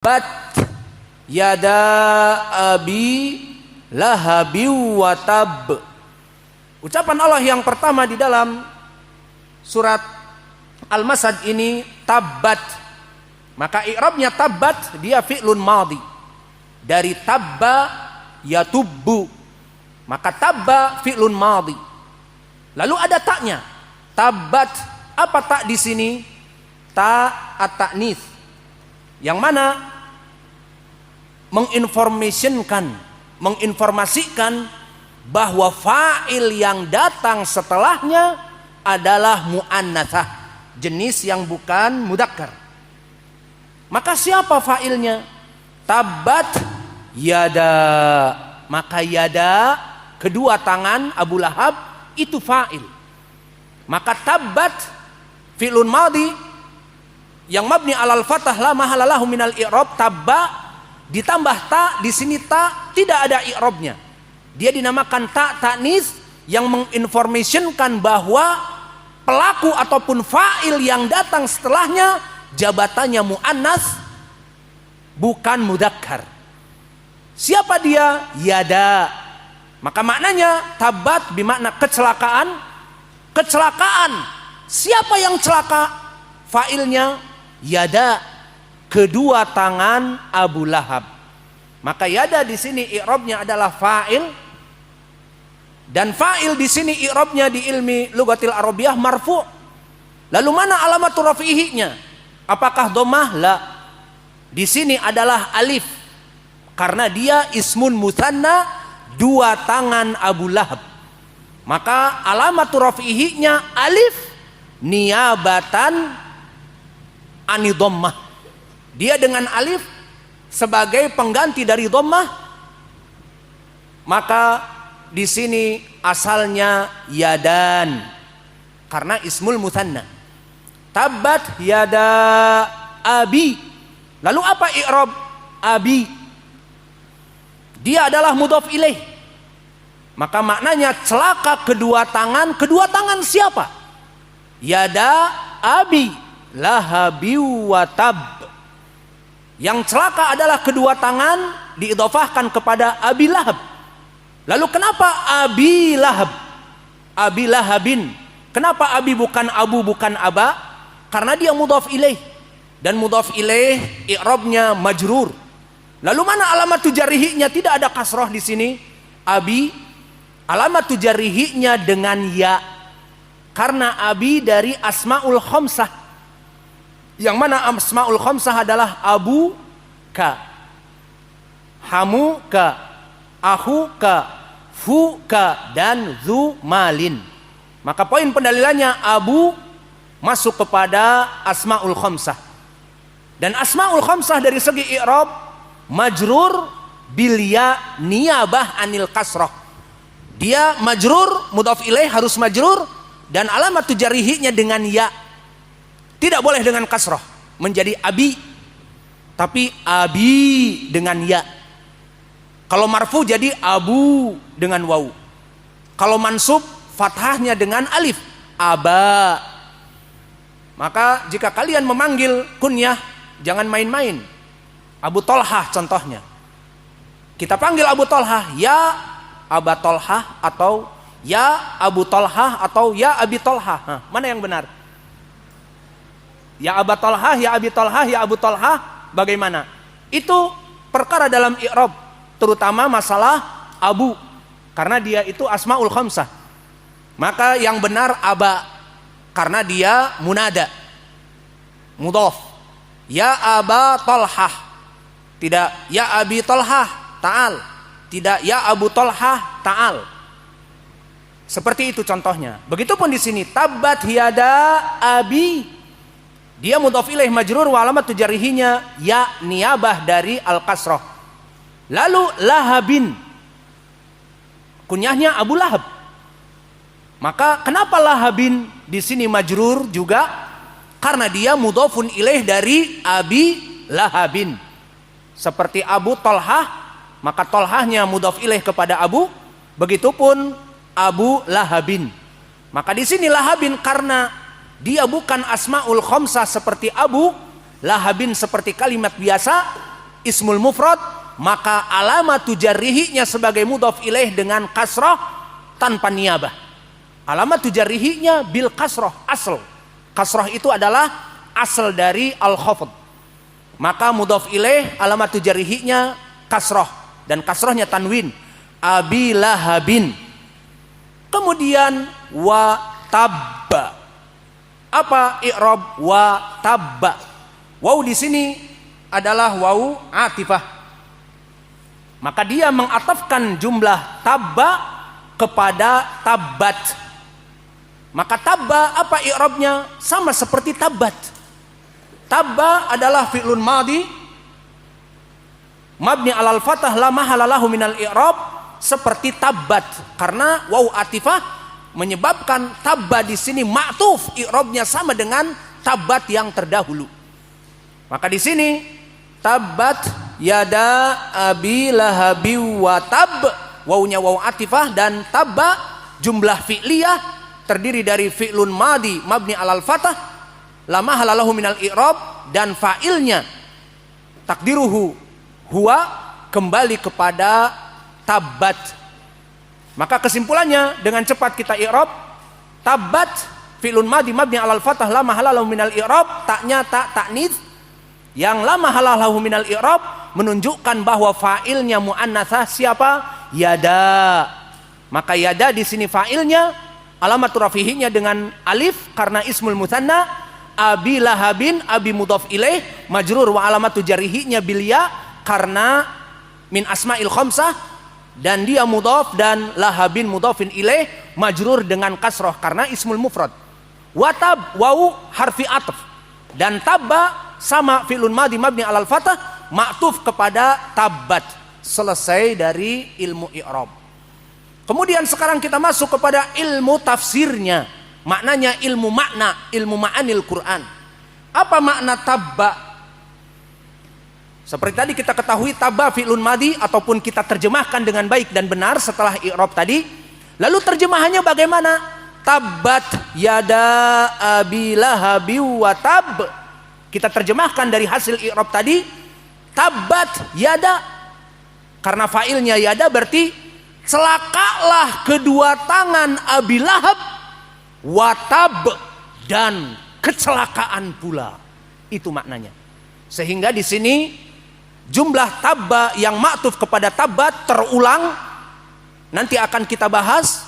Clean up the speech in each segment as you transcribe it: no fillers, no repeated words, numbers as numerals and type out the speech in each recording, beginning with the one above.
tabbat yada abi lahabi wa tab. Ucapan Allah yang pertama di dalam surat Al-Masad ini tabbat. Maka i'rabnya tabbat dia fi'lun madhi dari tabba yatubbu. Maka tabba fi'lun madhi. Lalu ada taknya. Tabbat, apa tak di sini? Ta at-ta'nits. Yang mana menginformasikan bahwa fa'il yang datang setelahnya adalah mu'annatsah, jenis yang bukan mudzakkar. Maka siapa fa'ilnya? Tabbat yada. Maka yada, kedua tangan Abu Lahab, itu fa'il. Maka tabbat fi'lun madhi yang mabni alal fathah la mahala lahu minal i'rab. Tabba ditambah ta, di sini ta tidak ada i'rabnya. Dia dinamakan ta ta'nis yang menginformasikan bahwa pelaku ataupun fa'il yang datang setelahnya jabatannya mu'annas bukan mudzakkar. Siapa dia? Yada. Maka maknanya tabat bermakna kecelakaan. Kecelakaan. Siapa yang celaka? Fa'ilnya yada, kedua tangan Abu Lahab. Maka yada di sini i'rabnya adalah fa'il, dan fa'il di sini i'rabnya di ilmi lughatil arabiyah marfu'. Lalu mana alamatul rafi'ihnya? Apakah dhammah? La. Di sini adalah alif karena dia ismun mutsanna, dua tangan Abu Lahab. Maka alamatul rafi'ihnya alif niyabatan ani dhammah. Dia dengan alif sebagai pengganti dari dhammah. Maka di sini asalnya yadan karena ismul mutsanna. Tabbat yada abi. Lalu apa i'rab abi? Dia adalah mudhaf ilaih. Maka maknanya celaka kedua tangan. Kedua tangan siapa? Yada abi lahabi wa tab. Yang celaka adalah kedua tangan diidhofahkan kepada Abi Lahab. Lalu kenapa Abi Lahab? Abi Lahabin. Kenapa Abi bukan Abu, bukan Aba? Karena dia mudhaf ilaih. Dan mudhaf ilaih i'rabnya majrur. Lalu mana alamat tujarihnya? Tidak ada kasroh di sini. Abi, alamat tujarihnya dengan ya. Karena Abi dari asmaul khamsah. Yang mana asmaul khamsah adalah Abu ka, Hamu ka, Ahu ka, Fu ka, dan Zu malin. Maka poin pendalilannya Abu masuk kepada asmaul khamsah. Dan asmaul khamsah dari segi i'rab majrur bil ya niyabah anil kasrah. Dia majrur, mudhaf ilaih harus majrur, dan alamat tujarihnya dengan ya. Tidak boleh dengan kasrah menjadi abi, tapi abi dengan ya. Kalau marfu jadi abu dengan waw. Kalau mansub fathahnya dengan alif, aba. Maka jika kalian memanggil kunyah jangan main-main. Abu Tolhah contohnya. Kita panggil Abu Tolhah ya Aba Tolhah atau ya Abu Tolhah atau ya Abi Tolhah. Mana yang benar? Ya Aba Tolhah, ya Abi Tolhah, ya Abu Tolhah, bagaimana? Itu perkara dalam i'rab, terutama masalah Abu, karena dia itu asmaul khamsah. Maka yang benar Aba, karena dia munada, mudhaf. Ya Aba Tolhah, tidak ya Abi Tolhah, ta'al. Tidak ya Abu Tolhah, ta'al. Seperti itu contohnya. Begitupun di sini tabbat yada abi. Dia mudhaf ilaih majrur wa alamat tujarihnya ya niyabah dari al-kasrah. Lalu lahabin. Kunyahnya Abu Lahab. Maka kenapa lahabin di sini majrur juga? Karena dia mudhafun ilaih dari Abi Lahabin. Seperti Abu Tolhah, maka Tolhahnya mudhaf ilaih kepada Abu. Begitupun Abu Lahabin. Maka di sini Lahabin karena dia bukan asmaul khamsah seperti Abu. Lahabin seperti kalimat biasa. ismul mufrad, maka alamatu jarrihinya sebagai mudhaf ilaih dengan kasrah tanpa niyabah. Alamatu jarrihinya bil kasrah, asl. Kasrah itu adalah asal dari al-khafd. Maka mudhaf ilaih alamatu jarrihinya kasrah dan kasrahnya tanwin. Abi lahabin. Kemudian wa tabba. Apa i'rab wa tabba? Waw di sini adalah waw atifah. Maka dia mengatafkan jumlah tabba kepada tabbat. Maka tabba apa i'rabnya? Sama seperti tabbat. Tabba adalah fi'lun madhi mabni alal fathah la mahala lahu minal i'rab seperti tabbat, karena waw atifah menyebabkan tabba di sini ma'tuf, i'rabnya sama dengan tabbat yang terdahulu. Maka di sini tabbat yada abi lahabi wa tab, wawnya waw atifah, dan tabba jumlah fi'liyah terdiri dari fi'lun madi mabni alal fathah la mahala lahu minal i'rab, dan fa'ilnya takdiruhu huwa kembali kepada tabbat. Maka kesimpulannya dengan cepat kita i'rab, tabbat fi'lun madi mabni alal fathah la mahala lahu minal i'rab, taknya tak ta'nits yang la mahala lahu minal i'rab menunjukkan bahwa fa'ilnya muannatsah siapa? Yada. Maka yada di sini fa'ilnya alamat rafihinya dengan alif karena ismul mutsanna. Abi lahabin, abi mudhaf ilaih majrur wa alamatu jarrihinya bil ya karena min asma'il khamsah, dan dia mudhaf, dan lahabin mudhafin ilaih majrur dengan kasrah karena ismul mufrad. Wa tab wawu harfi atf, dan tabba sama fi'lun madhi mabni alal fathah ma'tuf kepada tabbat. Selesai dari ilmu i'rab. Kemudian sekarang kita masuk kepada ilmu tafsirnya. Maknanya ilmu makna, ilmu ma'anil Quran. Apa makna tabba? Seperti tadi kita ketahui tabba fi'lun madhi, ataupun kita terjemahkan dengan baik dan benar setelah i'rab tadi. Lalu terjemahannya bagaimana? Tabbat yada abi lahabi wa tab. Kita terjemahkan dari hasil i'rab tadi, tabbat yada, karena fa'ilnya yada berarti celakalah kedua tangan Abi Lahab, watab, dan kecelakaan pula. Itu maknanya. Sehingga di sini jumlah tabba yang ma'tuf kepada tabbat terulang. Nanti akan kita bahas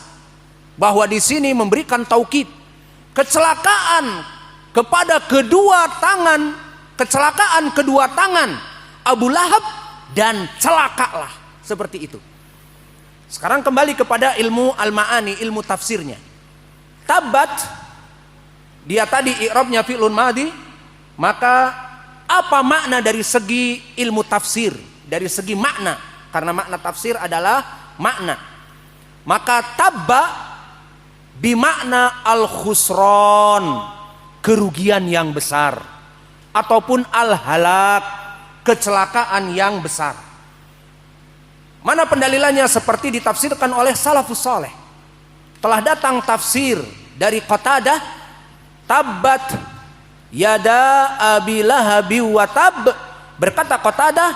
bahwa di sini memberikan taukid kecelakaan kepada kedua tangan, kecelakaan kedua tangan Abu Lahab, dan celakalah, seperti itu. Sekarang kembali kepada ilmu al-ma'ani, ilmu tafsirnya. Tabbat, dia tadi i'rabnya fi'lun madhi, maka apa makna dari segi ilmu tafsir, dari segi makna, karena makna tafsir adalah makna. Maka tabba bimakna al-khusran, kerugian yang besar, ataupun al-halak, kecelakaan yang besar. Mana pendalilannya? Seperti ditafsirkan oleh salafus saleh. Telah datang tafsir dari Qatadah, tabbat yada abi lahabi wa tab. Berkata Qatadah,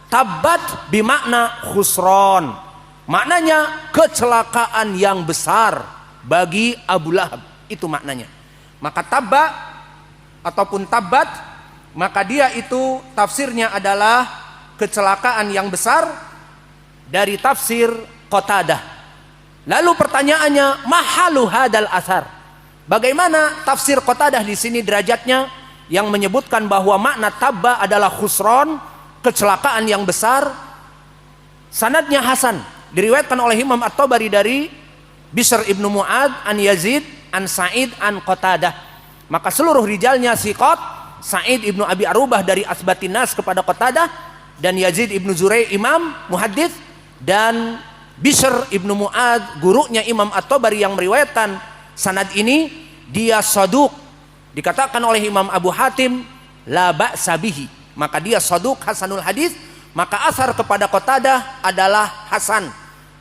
tabbat bimakna khusron, maknanya kecelakaan yang besar bagi Abu Lahab. Itu maknanya. Maka tabba ataupun tabbat, maka dia itu tafsirnya adalah kecelakaan yang besar dari tafsir Qatadah. Lalu pertanyaannya, mahalu hadal asar? Bagaimana tafsir Qatadah di sini derajatnya yang menyebutkan bahwa makna tabba adalah khusron, kecelakaan yang besar? Sanadnya hasan, diriwayatkan oleh Imam At-Tabari dari Bishr ibnu Mu'ad an Yazid an Sa'id an Qatadah. Maka seluruh rijalnya siqat. Sa'id ibnu Abi Arubah dari asbatin nas kepada Qatadah, dan Yazid ibnu Zurai imam muhaddits, dan Bishr ibnu Mu'ad gurunya Imam At-Tabari yang meriwayatkan sanad ini, dia saduq, dikatakan oleh Imam Abu Hatim la ba'sa bihi, maka dia saduq hasanul hadis. Maka asar kepada Qatadah adalah hasan,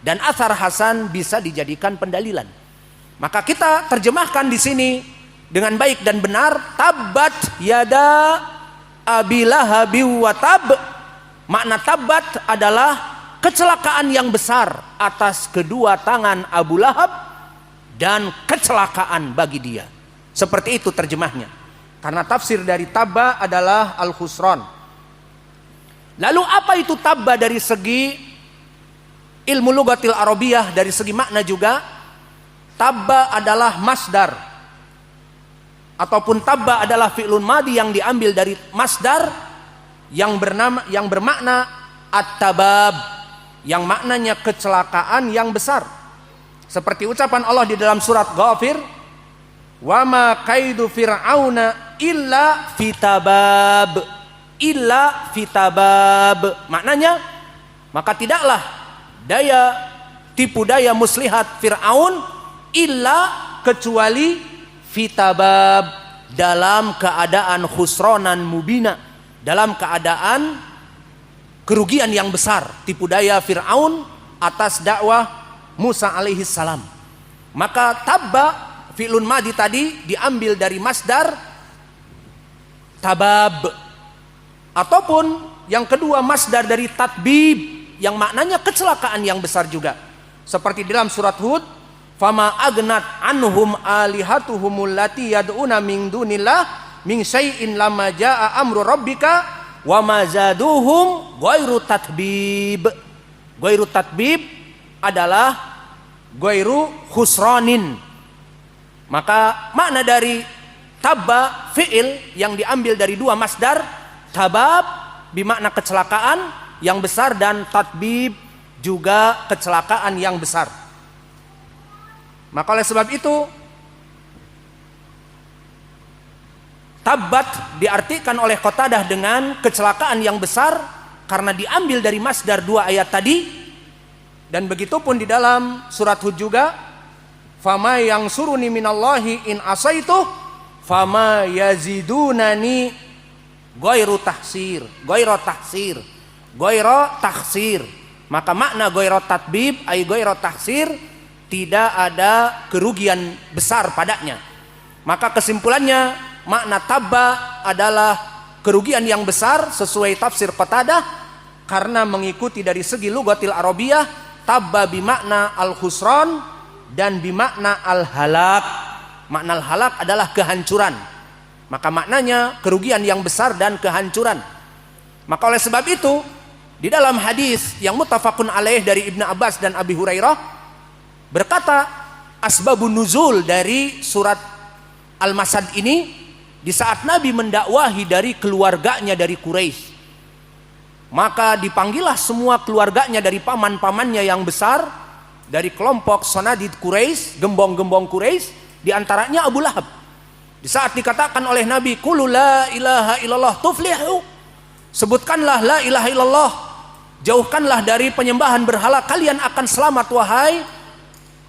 dan asar hasan bisa dijadikan pendalilan. Maka kita terjemahkan di sini dengan baik dan benar, tabbat yada abi lahabi wa tab, Makna tabat adalah kecelakaan yang besar atas kedua tangan Abu Lahab dan kecelakaan bagi dia. Seperti itu terjemahnya. Karena tafsir dari tabba adalah al-khusran. Lalu apa itu tabba dari segi ilmu lughatil arabiyah, dari segi makna juga? Tabba adalah masdar, ataupun tabba adalah fi'lun madi yang diambil dari masdar yang bermakna at-tabab, yang maknanya kecelakaan yang besar. Seperti ucapan Allah di dalam surat Ghafir, wa ma kaidu fir'auna illa fitabab, illa fitabab. Maknanya, maka tidaklah tipu daya muslihat Fir'aun illa kecuali fitabab, dalam keadaan khusronan mubina, dalam keadaan kerugian yang besar. Tipu daya Fir'aun atas dakwah Musa alaihi salam. Maka tabba fi'lun madi tadi diambil dari masdar tabab, ataupun yang kedua masdar dari tatbib yang maknanya kecelakaan yang besar juga. Seperti dalam surat Hud, fama agnat anhum alihatuhumul lati yad'una min dunillah min syai'in lamma jaa amru rabbika wa ma zaduhum ghairu tatbib. Ghairu tatbib adalah ghairu khusranin. Maka makna dari tabba fi'il yang diambil dari dua masdar, tabab bermakna kecelakaan yang besar dan tatbib juga kecelakaan yang besar. Maka oleh sebab itu Tabbat diartikan oleh Qatadah dengan kecelakaan yang besar karena diambil dari masdar dua ayat tadi. Dan begitu pun di dalam surat Hud juga, fama yang suruni minallahi in asaitu fama yazidunani ghairu tahsir, ghairu tahsir, ghairu tahsir. Maka makna ghairu tatbib ay ghairu tahsir, tidak ada kerugian besar padanya. Maka kesimpulannya, makna tabba adalah kerugian yang besar sesuai tafsir Qatadah, karena mengikuti dari segi lughatil arabiyah, tabba bimakna al-khusran dan bimakna al-halak. Makna al-halak adalah kehancuran. Maka maknanya kerugian yang besar dan kehancuran. Maka oleh sebab itu, di dalam hadis yang muttafaqun alaih dari Ibnu Abbas dan Abi Hurairah berkata, asbabun nuzul dari surat Al-Masad ini di saat Nabi mendakwahi dari keluarganya dari Quraisy. Maka dipanggillah semua keluarganya dari paman-pamannya yang besar dari kelompok Sanadid Quraisy, gembong-gembong Quraisy, di antaranya Abu Lahab. Di saat dikatakan oleh Nabi, qul la ilaha illallah tuflihu, sebutkanlah la ilaha illallah, jauhkanlah dari penyembahan berhala, kalian akan selamat wahai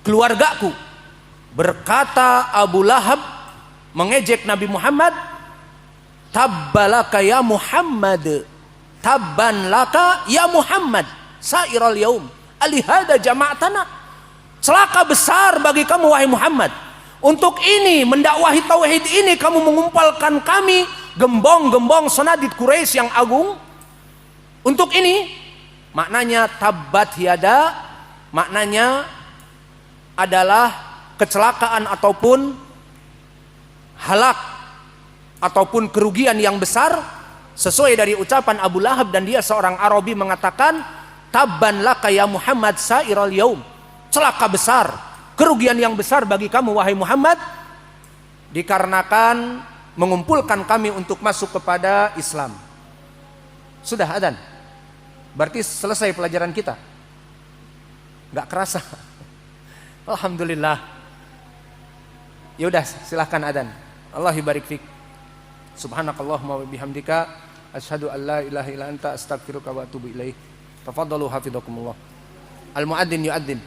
keluargaku. Berkata Abu Lahab mengejek Nabi Muhammad, tabbalaka ya Muhammad, tabban laka ya Muhammad sairal yaum alihada jama'atana. Celaka besar bagi kamu wahai Muhammad, untuk ini mendakwahi tauhid ini kamu mengumpulkan kami gembong-gembong Sanadid Quraisy yang agung. Untuk ini maknanya tabbat yada, maknanya adalah kecelakaan ataupun halak ataupun kerugian yang besar, sesuai dari ucapan Abu Lahab, dan dia seorang Arabi mengatakan, tabban laka ya Muhammad sairal yaum, celaka besar, kerugian yang besar bagi kamu wahai Muhammad, dikarenakan mengumpulkan kami untuk masuk kepada Islam. Sudah adzan, berarti selesai pelajaran kita. Gak kerasa. Alhamdulillah. Ya udah, silahkan adzan. Allah barik fik. Subhanakallahumma wa bihamdika asyhadu an la ilaha illa anta astaghfiruka wa atubu ilaik. Tafaddalu hafizakumullah. Al muadzin yuadzin.